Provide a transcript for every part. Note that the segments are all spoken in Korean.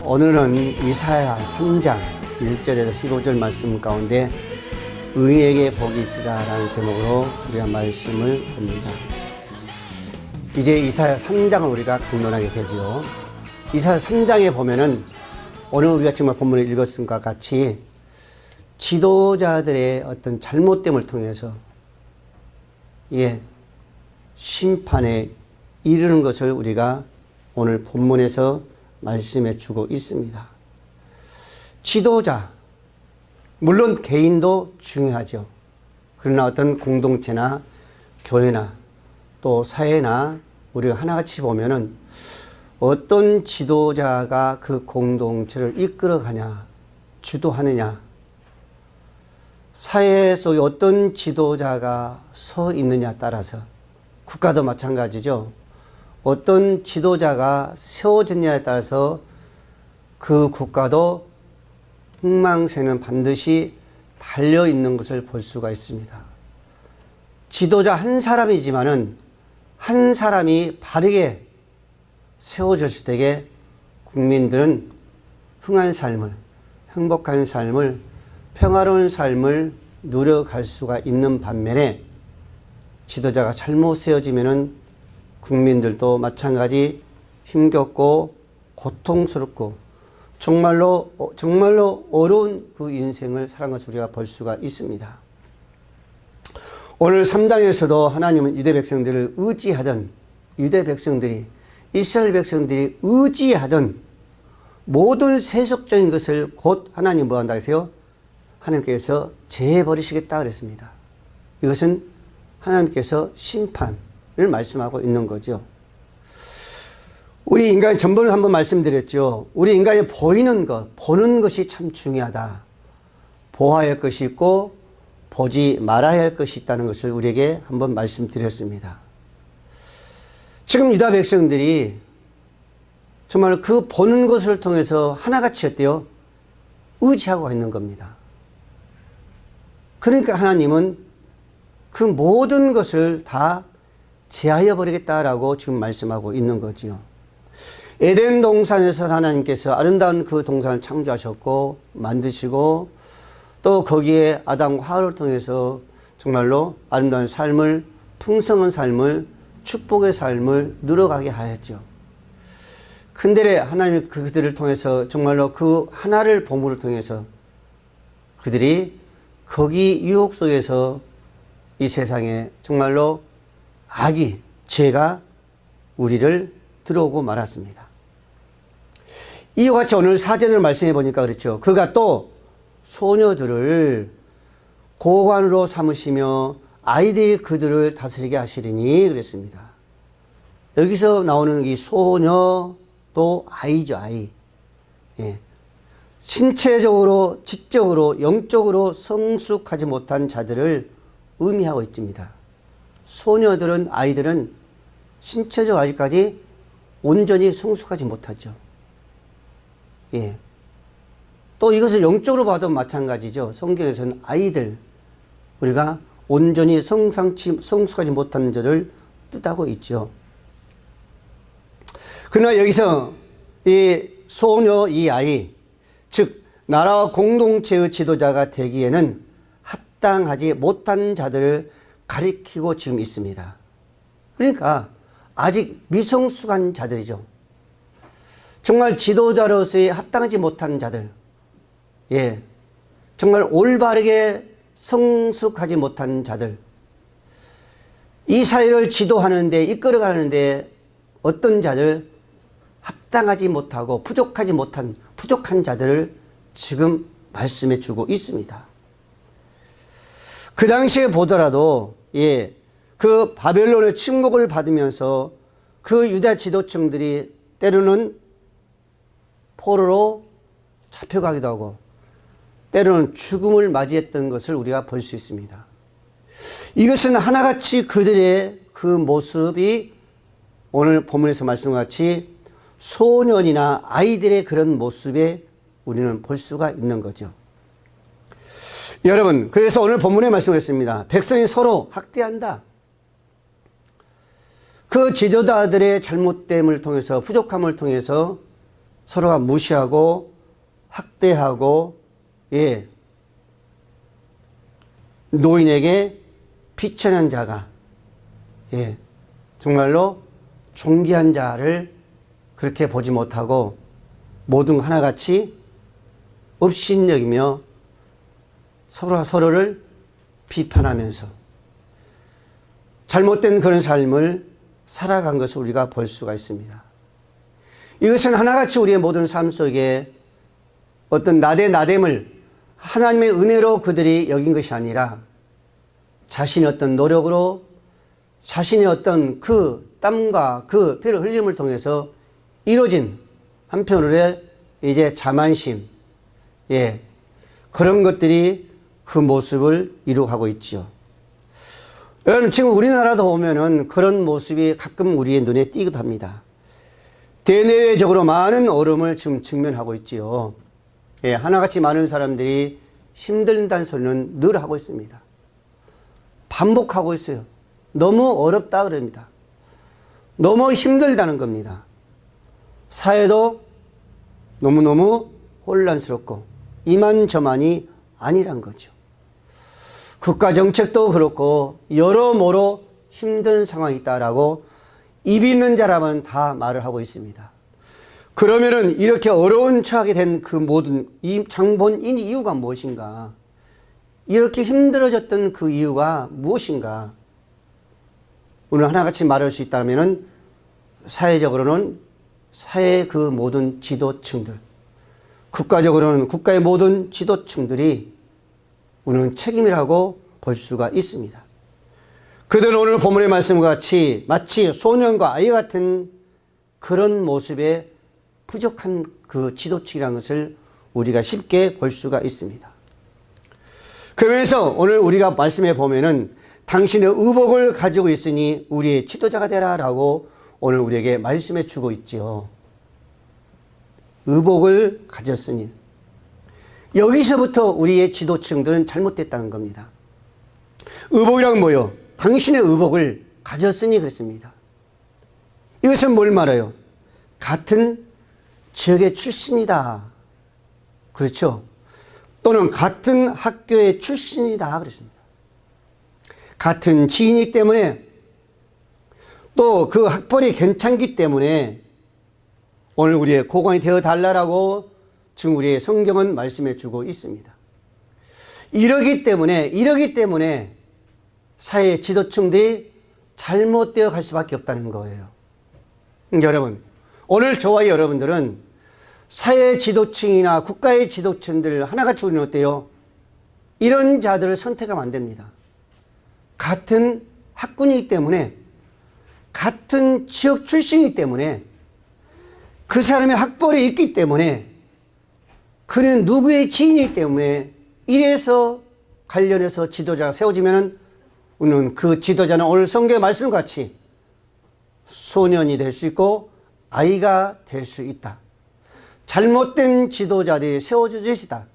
오늘은 이사야 3장 1절에서 15절 말씀 가운데 의인에게 복이 있으라라는 제목으로 우리가 말씀을 봅니다. 이제 이사야 3장을 우리가 강론하게 되죠. 이사야 3장에 보면은 오늘 우리가 정말 본문을 읽었은 것 같이 지도자들의 어떤 잘못됨을 통해서 심판에 이르는 것을 우리가 오늘 본문에서 말씀해 주고 있습니다. 지도자, 물론 개인도 중요하죠. 그러나 어떤 공동체나 교회나 또 사회나 우리가 하나같이 보면은 어떤 지도자가 그 공동체를 이끌어가냐, 주도하느냐, 사회 속에 어떤 지도자가 서 있느냐에 따라서 국가도 마찬가지죠. 어떤 지도자가 세워졌냐에 따라서 그 국가도 흥망세는 반드시 달려있는 것을 볼 수가 있습니다. 지도자 한 사람이지만은 한 사람이 바르게 세워졌을 때에 국민들은 흥한 삶을, 행복한 삶을, 평화로운 삶을 누려갈 수가 있는 반면에 지도자가 잘못 세워지면은 국민들도 마찬가지 힘겹고 고통스럽고 정말로 어려운 그 인생을 살아간 것을 우리가 볼 수가 있습니다. 오늘 3장에서도 하나님은 유대 백성들을 의지하던 유대 백성들이 이스라엘 백성들이 의지하던 모든 세속적인 것을 곧 하나님 뭐 한다 하세요? 하나님께서 제해버리시겠다 그랬습니다. 이것은 하나님께서 심판을 말씀하고 있는 거죠. 우리 인간의 전번에 한번 말씀드렸죠. 우리 인간이 보이는 것, 보는 것이 참 중요하다. 보아야 할 것이 있고 보지 말아야 할 것이 있다는 것을 우리에게 한번 말씀드렸습니다. 지금 유다 백성들이 정말 그 보는 것을 통해서 하나같이 어때요? 의지하고 있는 겁니다. 그러니까 하나님은 그 모든 것을 다 제하여 버리겠다라고 지금 말씀하고 있는 거지요. 에덴 동산에서 하나님께서 아름다운 그 동산을 창조하셨고 만드시고 또 거기에 아담과 하와를 통해서 정말로 아름다운 삶을, 풍성한 삶을, 축복의 삶을 누려가게 하였죠. 근데 하나님이 그들을 통해서 정말로 그 하나를 보물을 통해서 그들이 거기 유혹 속에서 이 세상에 정말로 악이, 죄가 우리를 들어오고 말았습니다. 이와 같이 오늘 사제들 말씀해 보니까 그렇죠. 그가 또 소녀들을 고관으로 삼으시며 아이들이 그들을 다스리게 하시리니 그랬습니다. 여기서 나오는 이 소녀도 아이죠, 아이. 신체적으로, 지적으로, 영적으로 성숙하지 못한 자들을 의미하고 있습니다. 소녀들은, 아이들은 신체적으로 아직까지 온전히 성숙하지 못하죠. 또 이것을 영적으로 봐도 마찬가지죠. 성경에서는 아이들, 우리가 온전히 성숙하지 못한 자를 뜻하고 있죠. 그러나 여기서 이 소녀, 이 아이, 즉 나라와 공동체의 지도자가 되기에는 합당하지 못한 자들을 가리키고 지금 있습니다. 그러니까 아직 미성숙한 자들이죠. 정말 지도자로서의 합당하지 못한 자들, 정말 올바르게 성숙하지 못한 자들, 이 사회를 지도하는데, 이끌어가는데 어떤 자들, 합당하지 못하고 부족한 자들을 지금 말씀해 주고 있습니다. 그 당시에 보더라도 그 바벨론의 침공을 받으면서 그 유다 지도층들이 때로는 포로로 잡혀가기도 하고 때로는 죽음을 맞이했던 것을 우리가 볼 수 있습니다. 이것은 하나같이 그들의 그 모습이 오늘 본문에서 말씀과 같이 소년이나 아이들의 그런 모습에 우리는 볼 수가 있는 거죠. 여러분, 그래서 오늘 본문에 말씀했습니다. 백성이 서로 학대한다. 그 지도자들의 잘못됨을 통해서, 부족함을 통해서 서로가 무시하고 학대하고 노인에게 비천한 자가 정말로 존귀한 자를 그렇게 보지 못하고 모든 하나같이 업신여기며 서로가 서로를 비판하면서 잘못된 그런 삶을 살아간 것을 우리가 볼 수가 있습니다. 이것은 하나같이 우리의 모든 삶 속에 어떤 나됨을 하나님의 은혜로 그들이 여긴 것이 아니라 자신의 어떤 노력으로 자신의 어떤 그 땀과 그 피를 흘림을 통해서 이루어진 한편으로 이제 자만심, 그런 것들이 그 모습을 이루어가고 있죠. 여러분, 지금 우리나라도 보면은 그런 모습이 가끔 우리의 눈에 띄기도 합니다. 대내외적으로 많은 어려움을 지금 직면하고 있지요. 하나같이 많은 사람들이 힘들다는 소리는 늘 하고 있습니다. 반복하고 있어요. 너무 어렵다 그럽니다. 너무 힘들다는 겁니다. 사회도 너무너무 혼란스럽고 이만저만이 아니란 거죠. 국가 정책도 그렇고 여러모로 힘든 상황이 있다라고 입 있는 자라면 다 말을 하고 있습니다. 그러면은 이렇게 어려운 처하게 된 그 모든 이 장본인 이유가 무엇인가? 이렇게 힘들어졌던 그 이유가 무엇인가? 오늘 하나같이 말할 수 있다면은 사회적으로는 사회의 그 모든 지도층들, 국가적으로는 국가의 모든 지도층들이 우리는 책임이라고 볼 수가 있습니다. 그들은 오늘 본문의 말씀과 같이 마치 소년과 아이 같은 그런 모습의 부족한 그 지도층이라는 것을 우리가 쉽게 볼 수가 있습니다. 그러면서 오늘 우리가 말씀해 보면은 당신의 의복을 가지고 있으니 우리의 지도자가 되라 라고 오늘 우리에게 말씀해 주고 있지요. 의복을 가졌으니 여기서부터 우리의 지도층들은 잘못됐다는 겁니다. 의복이란 뭐요? 당신의 의복을 가졌으니 그렇습니다. 이것은 뭘 말해요? 같은 지역의 출신이다. 그렇죠? 또는 같은 학교의 출신이다. 그렇습니다. 같은 지인이기 때문에 또 그 학벌이 괜찮기 때문에 오늘 우리의 고관이 되어 달라라고 지금 우리의 성경은 말씀해 주고 있습니다. 이러기 때문에 사회 지도층들이 잘못되어 갈 수밖에 없다는 거예요. 여러분, 오늘 저와 여러분들은 사회 지도층이나 국가의 지도층들 하나같이 우리는 어때요? 이런 자들을 선택하면 안 됩니다. 같은 학군이기 때문에, 같은 지역 출신이기 때문에, 그 사람의 학벌이 있기 때문에, 그는 누구의 지인이기 때문에 이래서 관련해서 지도자가 세워지면은 우리는 그 지도자는 오늘 성경의 말씀과 같이 소년이 될 수 있고 아이가 될 수 있다. 잘못된 지도자들이 세워지시다.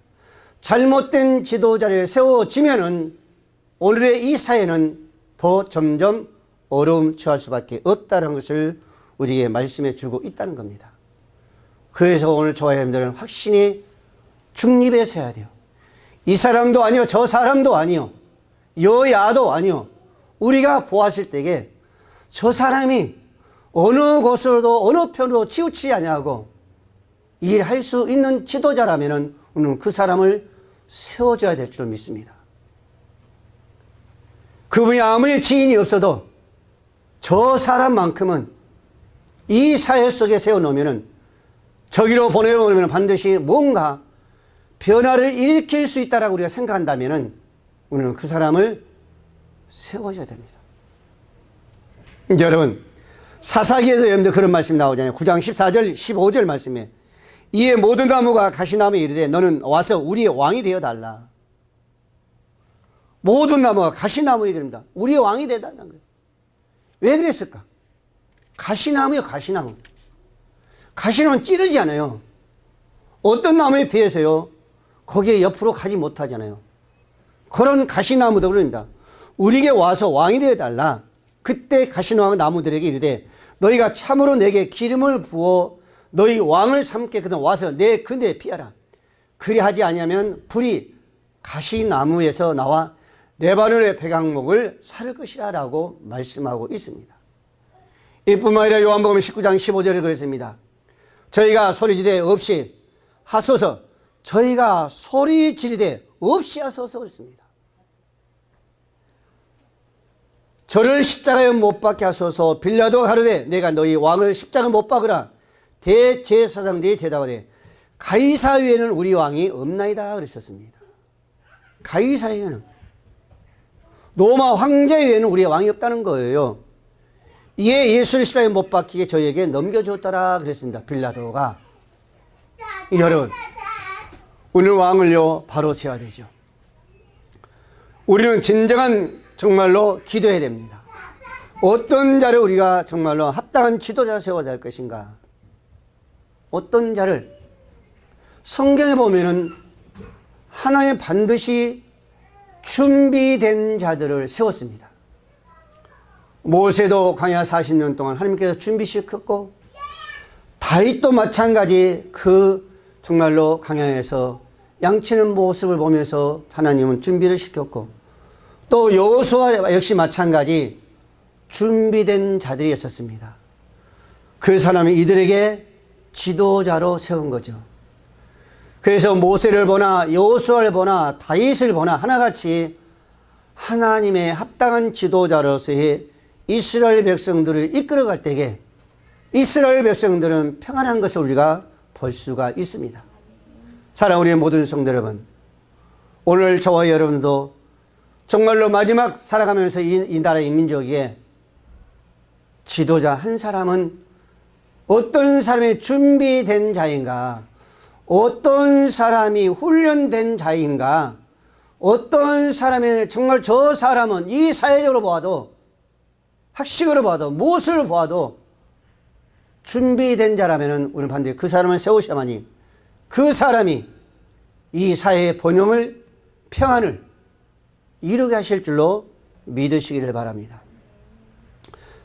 잘못된 지도자를 세워지면은 오늘의 이 사회는 더 점점 어려움 처할 수밖에 없다는 것을 우리에게 말씀해 주고 있다는 겁니다. 그래서 오늘 저와 여러분들은 확신이 중립에서 해야 돼요. 이 사람도 아니요, 저 사람도 아니요, 여야도 아니요. 우리가 보았을 때에 저 사람이 어느 곳으로도 어느 편으로 치우치지 아니하고 일할 수 있는 지도자라면은 우리는 그 사람을 세워줘야 될 줄 믿습니다. 그분이 아무리 지인이 없어도 저 사람만큼은 이 사회 속에 세워놓으면은 저기로 보내놓으면 반드시 뭔가 변화를 일으킬 수 있다라고 우리가 생각한다면은 우리는 그 사람을 세워줘야 됩니다. 여러분, 사사기에서 여러분들 그런 말씀이 나오잖아요. 9장 14절, 15절 말씀에 이에 모든 나무가 가시나무에 이르되 너는 와서 우리의 왕이 되어달라. 모든 나무가 가시나무에 이릅니다. 우리의 왕이 되어달라는 거예요. 왜 그랬을까? 가시나무요, 가시나무. 가시나무는 찌르지 않아요. 어떤 나무에 비해서요, 거기에 옆으로 가지 못하잖아요. 그런 가시나무도 그럽니다. 우리에게 와서 왕이 되어달라. 그때 가시나무 나무들에게 이르되 너희가 참으로 내게 기름을 부어 너희 왕을 삼겠거든 와서 내 근대에 피하라. 그리하지 아니하면 불이 가시나무에서 나와 레바논의 백악목을 살 것이라 라고 말씀하고 있습니다. 이뿐만 아니라 요한복음 19장 15절에 그랬습니다. 저희가 소리 지르되 없이 하소서, 저희가 소리 지르되 없이 하소서 그랬습니다. 저를 십자가에 못 박게 하소서. 빌라도가 가로되 내가 너희 왕을 십자가에 못 박으라. 대제사장들이 대답하되 가이사 외에는 우리 왕이 없나이다 그랬었습니다. 가이사 외에는, 로마 황제 외에는 우리 왕이 없다는 거예요. 이에 예수를 십자가에 못 박히게 저희에게 넘겨줬더라 그랬습니다. 빌라도가. 여러분, 오늘 왕을요 바로 세워야 되죠. 우리는 진정한 정말로 기도해야 됩니다. 어떤 자를 우리가 정말로 합당한 지도자를 세워야 될 것인가. 어떤 자를, 성경에 보면은 하나님 반드시 준비된 자들을 세웠습니다. 모세도 광야 40년 동안 하나님께서 준비시켰고, 다윗도 마찬가지 그 정말로 광야에서 양치는 모습을 보면서 하나님은 준비를 시켰고, 또 여호수아 역시 마찬가지 준비된 자들이 있었습니다. 그 사람이 이들에게 지도자로 세운 거죠. 그래서 모세를 보나 여호수아를 보나 다윗을 보나 하나같이 하나님의 합당한 지도자로서의 이스라엘 백성들을 이끌어갈 때에 이스라엘 백성들은 평안한 것을 우리가 볼 수가 있습니다. 사랑하는 우리 모든 성도 여러분, 오늘 저와 여러분도 정말로 마지막 살아가면서 이 나라의 민족에게 지도자 한 사람은 어떤 사람이 준비된 자인가, 어떤 사람이 훈련된 자인가, 어떤 사람이 정말 저 사람은 이 사회적으로 보아도, 학식으로 봐도, 무엇을 보아도 준비된 자라면 우리는 반드시 그 사람을 세우셔야만이 그 사람이 이 사회의 번영을, 평안을 이루게 하실 줄로 믿으시기를 바랍니다.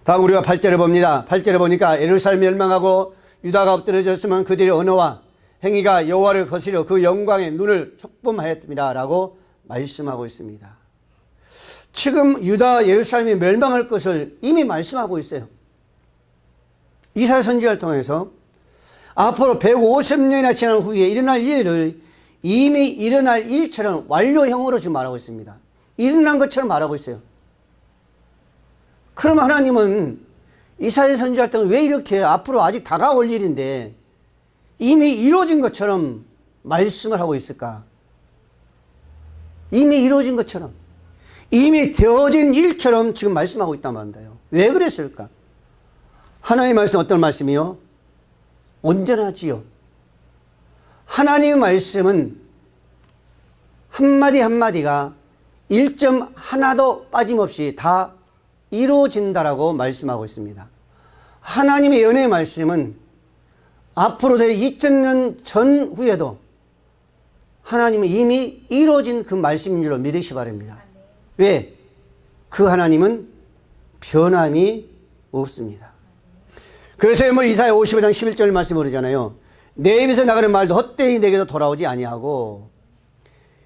다음 우리가 8절을 봅니다. 8절에 보니까 예루살렘이 멸망하고 유다가 엎드러졌으면 그들의 언어와 행위가 여호와를 거스려 그 영광의 눈을 촉범하였습니다 라고 말씀하고 있습니다. 지금 유다 예루살렘이 멸망할 것을 이미 말씀하고 있어요. 이사야 선지자를 통해서 앞으로 150년이나 지난 후에 일어날 일을 이미 일어날 일처럼 완료형으로 지금 말하고 있습니다. 일어난 것처럼 말하고 있어요. 그럼 하나님은 이사야 선지자를 통해 왜 이렇게 앞으로 아직 다가올 일인데 이미 이루어진 것처럼 말씀을 하고 있을까? 이미 이루어진 것처럼, 이미 되어진 일처럼 지금 말씀하고 있단 말인데요. 왜 그랬을까? 하나님의 말씀 어떤 말씀이요? 온전하지요. 하나님의 말씀은 한마디 한마디가 1점 하나도 빠짐없이 다 이루어진다라고 말씀하고 있습니다. 하나님의 연애의 말씀은 앞으로 될 2000년 전후에도 하나님은 이미 이루어진 그 말씀인 줄로 믿으시 바랍니다. 왜? 그 하나님은 변함이 없습니다. 그래서 뭐 이사야 55장 11절 말씀을 그러잖아요. 내 입에서 나가는 말도 헛되이 내게도 돌아오지 아니하고,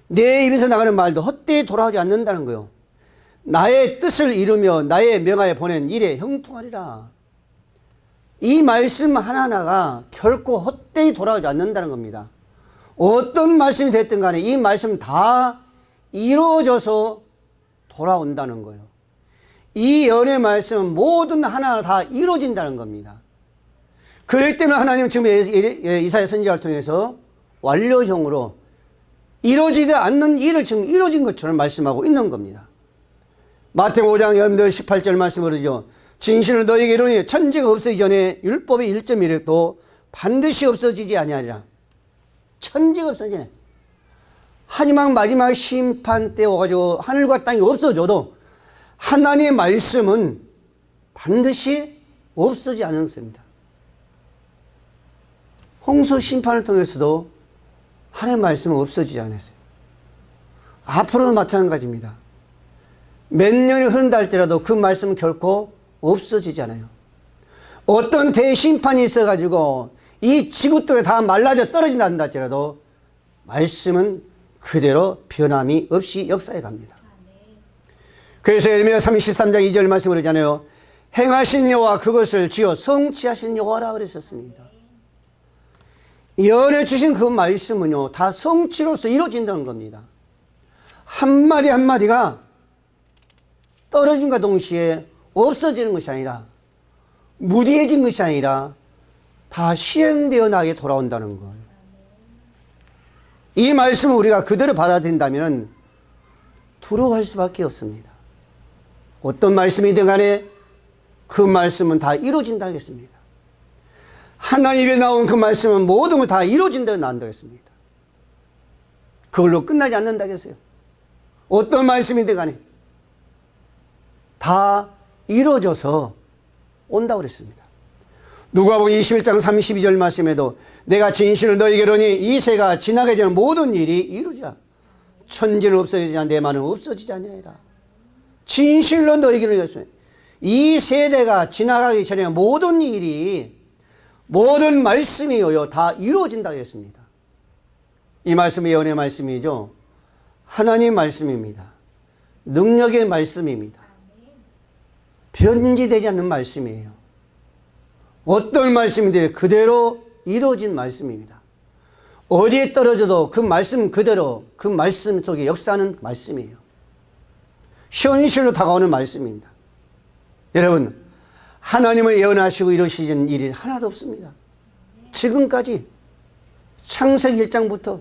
내 입에서 나가는 말도 헛되이 돌아오지 않는다는 거예요. 나의 뜻을 이루며 나의 명하에 보낸 일에 형통하리라. 이 말씀 하나하나가 결코 헛되이 돌아오지 않는다는 겁니다. 어떤 말씀이 됐든 간에 이 말씀 다 이루어져서 돌아온다는 거예요. 이 연의 말씀은 모든 하나하나 다 이루어진다는 겁니다. 그렇기 때문에 하나님은 지금 이사야 선지자를 통해서 완료형으로 이루어지지 않는 일을 지금 이루어진 것처럼 말씀하고 있는 겁니다. 마태복음 5장 18절 말씀을 그러죠. 진실을 너희에게 이르노니 천지가 없어지기 전에 율법의 1.1획도 반드시 없어지지 아니하리라. 천지가 없어지네. 하지만 마지막 심판 때 와가지고 하늘과 땅이 없어져도 하나님의 말씀은 반드시 없어지지 않습니다. 홍수 심판을 통해서도 하나님의 말씀은 없어지지 않았어요. 앞으로도 마찬가지입니다. 몇 년이 흐른다 할지라도 그 말씀은 결코 없어지지 않아요. 어떤 대심판이 있어가지고 이 지구도 다 말라져 떨어진다 한다 할지라도 말씀은 그대로 변함이 없이 역사해 갑니다. 그래서 예레미야 33장 2절 말씀을 그러잖아요. 행하신 여호와 그것을 지어 성취하신 여호와라 그랬었습니다. 예언해 주신 그 말씀은요, 다 성취로서 이루어진다는 겁니다. 한마디 한마디가 떨어진과 동시에 없어지는 것이 아니라, 무디해진 것이 아니라 다 시행되어 나게 돌아온다는 것. 이 말씀을 우리가 그대로 받아들인다면 두려워할 수밖에 없습니다. 어떤 말씀이든 간에 그 말씀은 다 이루어진다 하겠습니다. 하나님에 나온 그 말씀은 모든 걸 다 이루어진다고 난다겠습니다. 그걸로 끝나지 않는다겠어요. 어떤 말씀이든 간에 다 이루어져서 온다고 그랬습니다. 누가복음 21장 32절 말씀에도 내가 진실을 너희에게로니 이 세가 지나게 되는 모든 일이 이루어지라. 천지는 없어지지 내 말은 없어지지 아니하리라. 진실로 너희에게로 이겼습니다. 이 세대가 지나가기 전에 모든 일이, 모든 말씀이요 다 이루어진다고 했습니다. 이 말씀이 예언의 말씀이죠. 하나님 말씀입니다. 능력의 말씀입니다. 변질되지 않는 말씀이에요. 어떤 말씀인데 그대로 이루어진 말씀입니다. 어디에 떨어져도 그 말씀 그대로 그 말씀 속에 역사하는 말씀이에요. 현실로 다가오는 말씀입니다. 여러분, 하나님을 예언하시고 이루시는 일이 하나도 없습니다. 지금까지 창세기 1장부터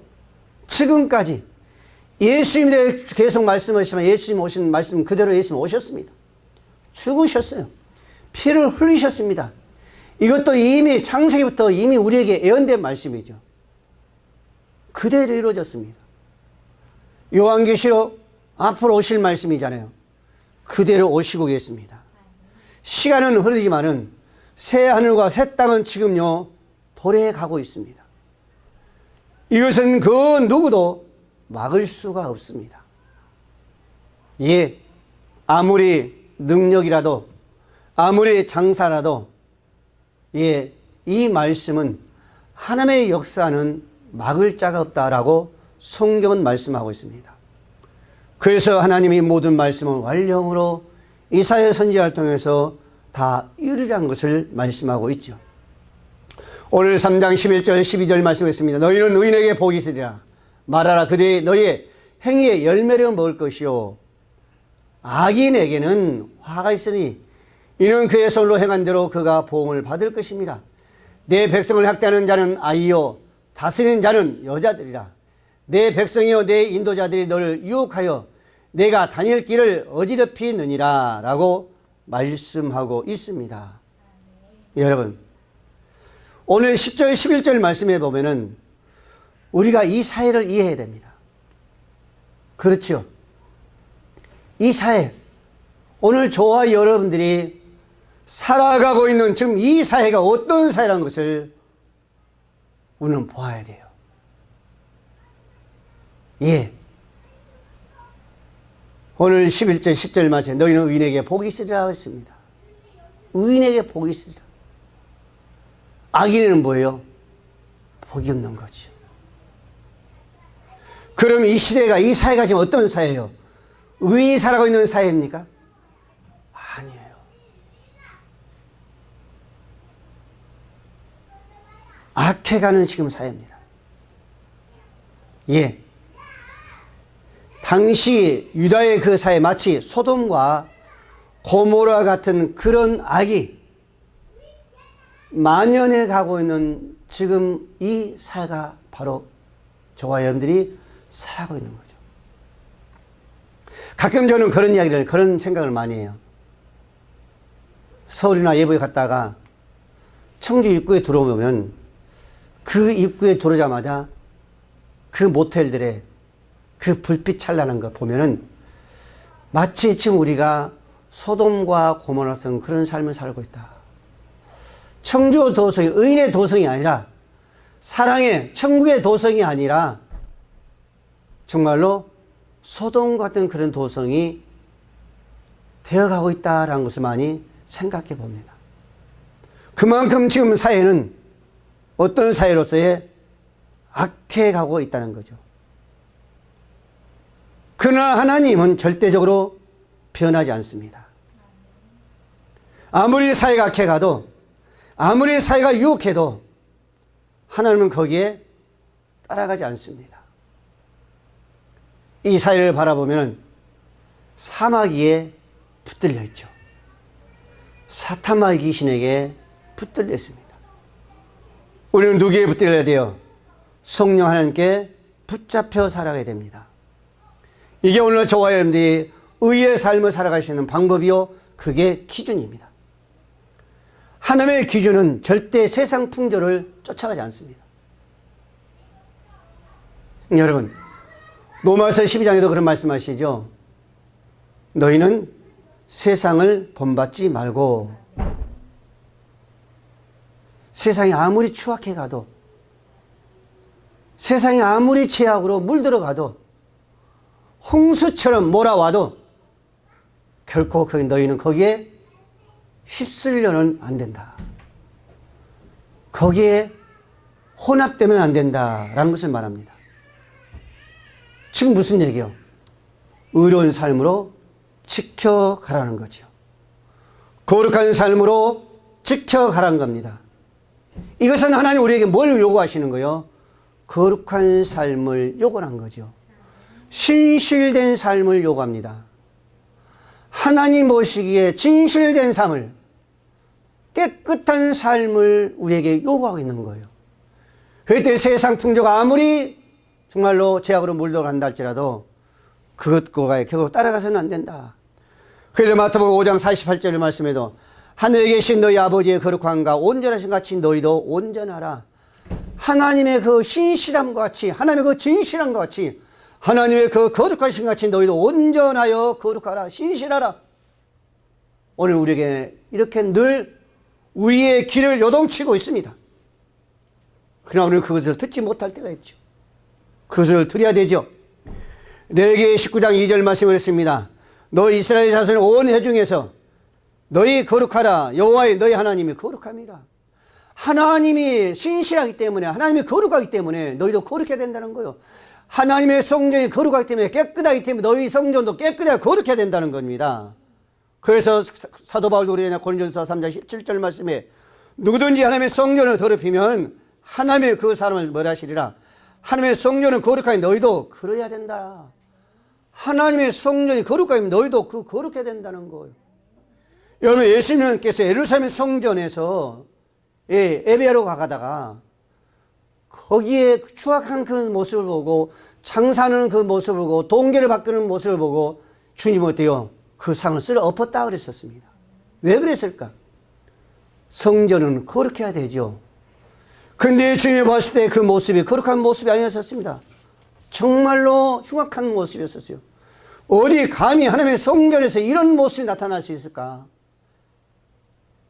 지금까지 예수님에 계속 말씀하시지만 예수님 오신 말씀 그대로 예수님 오셨습니다. 죽으셨어요. 피를 흘리셨습니다. 이것도 이미 창세기부터 이미 우리에게 예언된 말씀이죠. 그대로 이루어졌습니다. 요한계시록 앞으로 오실 말씀이잖아요. 그대로 오시고 계십니다. 시간은 흐르지만은 새 하늘과 새 땅은 지금요 도래가고 있습니다. 이것은 그 누구도 막을 수가 없습니다. 예, 아무리 능력이라도 아무리 장사라도 예, 이 말씀은 하나님의 역사는 막을 자가 없다라고 성경은 말씀하고 있습니다. 그래서 하나님이 모든 말씀은 완령으로 이사야 선지자를 통해서 다 이루리라는 것을 말씀하고 있죠. 오늘 3장 11절 12절 말씀했습니다. 너희는 의인에게 복이 있으리라. 말하라 그들이 너희의 행위의 열매를 먹을 것이요 악인에게는 화가 있으니 이는 그의 손으로 행한 대로 그가 보응을 받을 것입니다. 내 백성을 학대하는 자는 아이요 다스리는 자는 여자들이라. 내 백성이요 내 인도자들이 너를 유혹하여 내가 다닐 길을 어지럽히느니라 라고 말씀하고 있습니다. 여러분, 오늘 10절 11절 말씀에 보면은 우리가 이 사회를 이해해야 됩니다. 그렇죠? 이 사회, 오늘 저와 여러분들이 살아가고 있는 지금 이 사회가 어떤 사회라는 것을 우리는 보아야 돼요. 예. 오늘 11절 10절 말씀에 너희는 의인에게 복이 있으리라 했습니다. 의인에게 복이 있으리라. 악인에는 뭐예요? 복이 없는 거죠. 그럼 이 시대가 이 사회가 지금 어떤 사회예요? 의인이 살아가고 있는 사회입니까? 아니에요. 악해가는 지금 사회입니다. 예. 당시 유다의 그 사회 마치 소돔과 고모라 같은 그런 악이 만연해 가고 있는 지금 이 사회가 바로 저와 여러분들이 살아가고 있는 거죠. 가끔 저는 그런 이야기를, 그런 생각을 많이 해요. 서울이나 예부에 갔다가 청주 입구에 들어오면 그 입구에 들어오자마자 그 모텔들의 그 불빛 찬란한 거 보면은 마치 지금 우리가 소돔과 고모라성 그런 삶을 살고 있다. 청주 도성이 의인의 도성이 아니라 사랑의 천국의 도성이 아니라 정말로 소돔 같은 그런 도성이 되어가고 있다라는 것을 많이 생각해 봅니다. 그만큼 지금 사회는 어떤 사회로서의 악해가고 있다는 거죠. 그러나 하나님은 절대적으로 변하지 않습니다. 아무리 사회가 악해가도, 아무리 사회가 유혹해도 하나님은 거기에 따라가지 않습니다. 이 사회를 바라보면 사마귀에 붙들려 있죠. 사탄마귀 귀신에게 붙들려 있습니다. 우리는 누구에 붙들려야 돼요? 성령 하나님께 붙잡혀 살아가야 됩니다. 이게 오늘 저와 여러분들이 의의 삶을 살아가시는 방법이요, 그게 기준입니다. 하나님의 기준은 절대 세상 풍조를 쫓아가지 않습니다. 여러분, 로마서 12장에도 그런 말씀하시죠. 너희는 세상을 본받지 말고, 세상이 아무리 추악해 가도, 세상이 아무리 죄악으로 물들어가도, 홍수처럼 몰아와도 결코 너희는 거기에 휩쓸려는 안 된다. 거기에 혼합되면 안 된다라는 것을 말합니다. 지금 무슨 얘기요? 의로운 삶으로 지켜가라는 거죠. 거룩한 삶으로 지켜가라는 겁니다. 이것은 하나님 우리에게 뭘 요구하시는 거예요? 거룩한 삶을 요구한 거죠. 신실된 삶을 요구합니다. 하나님 보시기에 진실된 삶을, 깨끗한 삶을 우리에게 요구하고 있는 거예요. 그때 세상 풍조가 아무리 정말로 죄악으로 물들어간다 할지라도 그것과의 결국 따라가서는 안 된다. 그래서 마태복음 5장 48절 말씀에도 하늘에 계신 너희 아버지의 거룩함과 온전하신 같이 너희도 온전하라. 하나님의 그 신실함과 같이, 하나님의 그 진실함과 같이, 하나님의 그 거룩하신 같이 너희도 온전하여 거룩하라, 신실하라. 오늘 우리에게 이렇게 늘 우리의 길을 요동치고 있습니다. 그러나 우리는 그것을 듣지 못할 때가 있죠. 그것을 들어야 되죠. 레위기 19장 2절 말씀을 했습니다. 너희 이스라엘 자손의 온 회중에서 너희 거룩하라. 여호와의 너희 하나님이 거룩함이라. 하나님이 신실하기 때문에, 하나님이 거룩하기 때문에 너희도 거룩해야 된다는 거예요. 하나님의 성전이 거룩하기 때문에, 깨끗하기 때문에 너희 성전도 깨끗하게 거룩해야 된다는 겁니다. 그래서 사도 바울도 우리 고린도전서 3장 17절 말씀에 누구든지 하나님의 성전을 더럽히면 하나님의 그 사람을 뭐라 하시리라. 하나님의 성전은 거룩하니 너희도 그러해야 된다. 하나님의 성전이 거룩하면 너희도 그 거룩해야 된다는 거예요. 여러분, 예수님께서 예루살렘 성전에서 예배하러 가다가 거기에 추악한 그 모습을 보고, 장사하는 그 모습을 보고, 동계를 바꾸는 모습을 보고 주님은 어때요? 그 상을 쓸어 엎었다 그랬었습니다. 왜 그랬을까? 성전은 거룩해야 되죠. 근데 주님이 봤을 때 그 모습이 거룩한 모습이 아니었었습니다. 정말로 흉악한 모습이었었어요. 어디 감히 하나님의 성전에서 이런 모습이 나타날 수 있을까?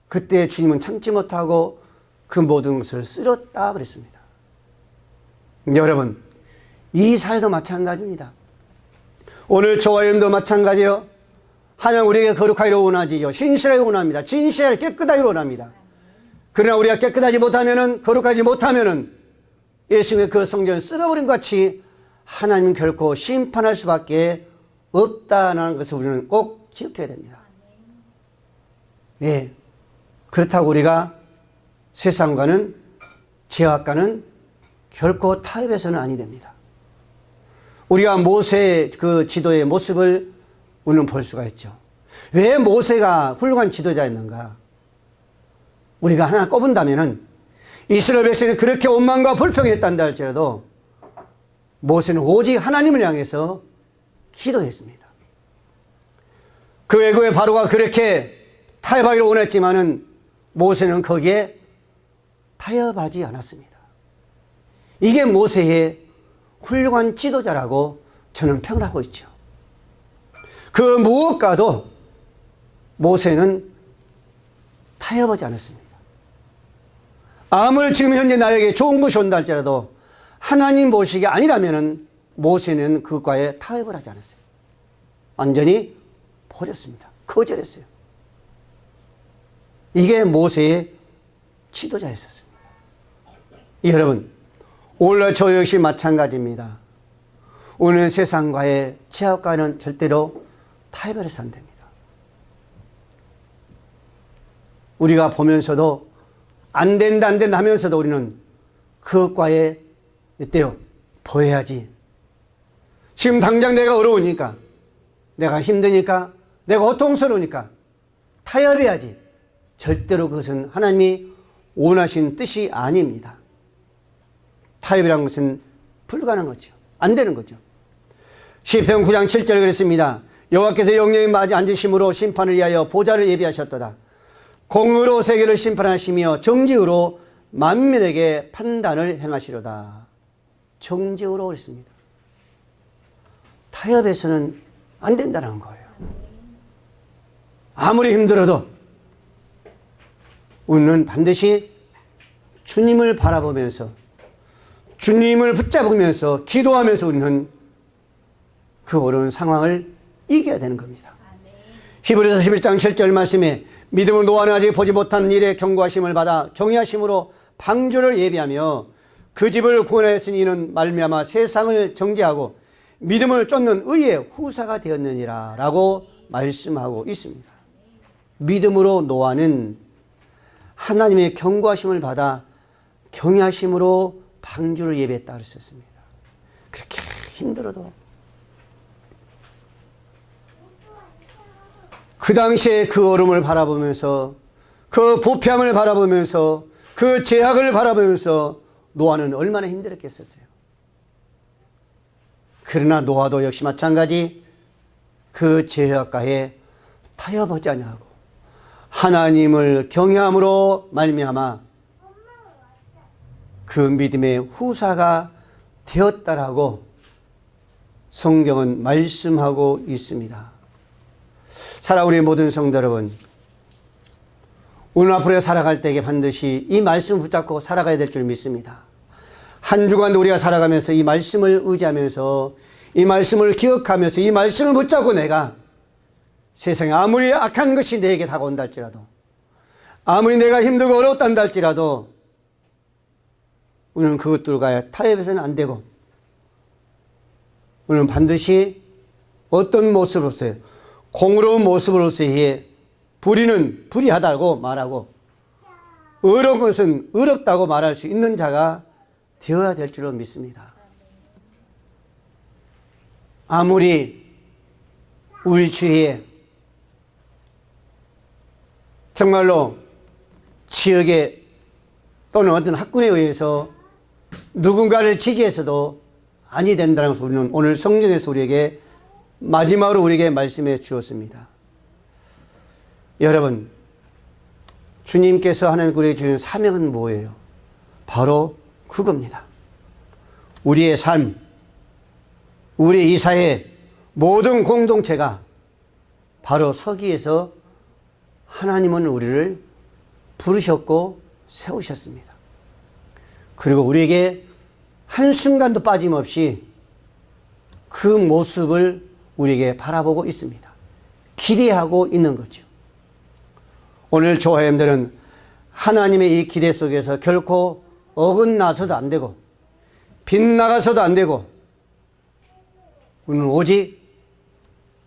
그때 주님은 참지 못하고 그 모든 것을 쓸었다 그랬습니다. 여러분, 이 사회도 마찬가지입니다. 오늘 저와 여러분도 마찬가지예요. 하나님 우리에게 거룩하기를 원하지요. 신실하게 원합니다. 진실하게 깨끗하기를 원합니다. 그러나 우리가 깨끗하지 못하면은, 거룩하지 못하면은 예수님의 그 성전을 쓸어버린 것 같이 하나님은 결코 심판할 수밖에 없다는 것을 우리는 꼭 기억해야 됩니다. 예. 그렇다고 우리가 세상과는, 죄악과는 결코 타협해서는 아니 됩니다. 우리가 모세의 그 지도의 모습을 우리는 볼 수가 있죠. 왜 모세가 훌륭한 지도자였는가? 우리가 하나 꼽은다면은 이스라엘 백성이 그렇게 원망과 불평이 했단다 할지라도 모세는 오직 하나님을 향해서 기도했습니다. 그 외국의 바로가 그렇게 타협하기를 원했지만은 모세는 거기에 타협하지 않았습니다. 이게 모세의 훌륭한 지도자라고 저는 평을 하고 있죠. 그 무엇과도 모세는 타협하지 않았습니다. 아무리 지금 현재 나에게 좋은 것이 온다 할지라도 하나님 보시기 아니라면 모세는 그것과에 타협을 하지 않았어요. 완전히 버렸습니다. 거절했어요. 이게 모세의 지도자였었습니다. 여러분, 오늘 저 역시 마찬가지입니다. 오늘 세상과의 제약과는 절대로 타협해서 안 됩니다. 우리가 보면서도 안 된다 하면서도 우리는 그것과의 이때요 보여야지. 지금 당장 내가 어려우니까, 내가 힘드니까, 내가 고통스러우니까 타협해야지. 절대로 그것은 하나님이 원하신 뜻이 아닙니다. 타협이라는 것은 불가능한 거죠. 안 되는 거죠. 시편 9장 7절 그랬습니다. 여호와께서 영영이 맞이 앉으심으로 심판을 위하여 보좌를 예비하셨도다. 공의로 세계를 심판하시며 정직으로 만민에게 판단을 행하시로다. 정직으로 그랬습니다. 타협해서는 안 된다는 거예요. 아무리 힘들어도 우리는 반드시 주님을 바라보면서, 주님을 붙잡으면서 기도하면서 우리는 그 어려운 상황을 이겨야 되는 겁니다. 히브리서 11장 7절 말씀에 믿음으로 노아는 아직 보지 못한 일에 경고하심을 받아 경외하심으로 방주를 예비하며 그 집을 구원하였으니 이는 말미암아 세상을 정죄하고 믿음을 쫓는 의의 후사가 되었느니라 라고 말씀하고 있습니다. 믿음으로 노아는 하나님의 경고하심을 받아 경외하심으로 방주를 예비했다 그랬었습니다. 그렇게 힘들어도 그 당시에 그 얼음을 바라보면서, 그 부패함을 바라보면서, 그 죄악을 바라보면서 노아는 얼마나 힘들었겠었어요. 그러나 노아도 역시 마찬가지 그 죄악과에 타협하지 아니하고 하나님을 경외함으로 말미암아 그 믿음의 후사가 되었다라고 성경은 말씀하고 있습니다. 사랑하는 우리 모든 성도 여러분, 오늘 앞으로 살아갈 때에 반드시 이 말씀을 붙잡고 살아가야 될 줄 믿습니다. 한 주간 우리가 살아가면서 이 말씀을 의지하면서, 이 말씀을 기억하면서, 이 말씀을 붙잡고 내가 세상에 아무리 악한 것이 내게 다가온다 할지라도, 아무리 내가 힘들고 어렵다 한다 할지라도 우리는 그것들과 타협해서는 안 되고, 우리는 반드시 어떤 모습으로서요, 공의로운 모습으로서의 불의는 불의하다고 말하고 의로운 것은 의롭다고 말할 수 있는 자가 되어야 될 줄로 믿습니다. 아무리 우리 주위에 정말로 지역에 또는 어떤 학군에 의해서 누군가를 지지해서도 아니 된다는 것을 우리는 오늘 성경에서 우리에게 마지막으로 우리에게 말씀해 주었습니다. 여러분, 주님께서 하나님 우리에게 주신 사명은 뭐예요? 바로 그겁니다. 우리의 삶, 우리 이 사회 모든 공동체가 바로 서기에서 하나님은 우리를 부르셨고 세우셨습니다. 그리고 우리에게 한순간도 빠짐없이 그 모습을 우리에게 바라보고 있습니다. 기대하고 있는 거죠. 오늘 조화님들은 하나님의 이 기대 속에서 결코 어긋나서도 안 되고 빗나가서도 안 되고 우리는 오직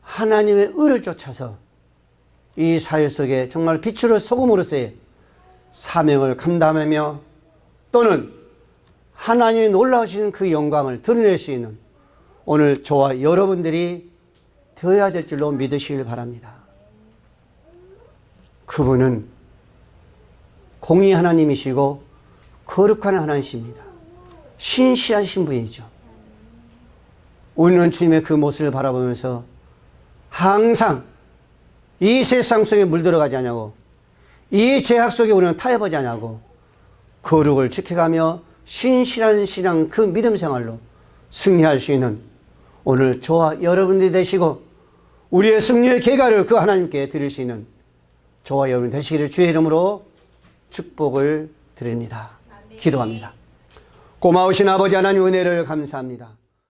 하나님의 의를 쫓아서 이 사회 속에 정말 빛으로 소금으로서의 사명을 감당하며 또는 하나님이 놀라우신 그 영광을 드러낼 수 있는 오늘 저와 여러분들이 되어야 될 줄로 믿으시길 바랍니다. 그분은 공의 하나님이시고 거룩한 하나님이십니다. 신실하신 분이죠. 우리는 주님의 그 모습을 바라보면서 항상 이 세상 속에 물들어가지 않냐고, 이 죄악 속에 우리는 타협하지 않냐고 거룩을 지켜가며 신실한 신앙 그 믿음 생활로 승리할 수 있는 오늘 저와 여러분들이 되시고 우리의 승리의 계가를 그 하나님께 드릴 수 있는 저와 여러분 되시기를 주의 이름으로 축복을 드립니다. 기도합니다. 고마우신 아버지 하나님 은혜를 감사합니다.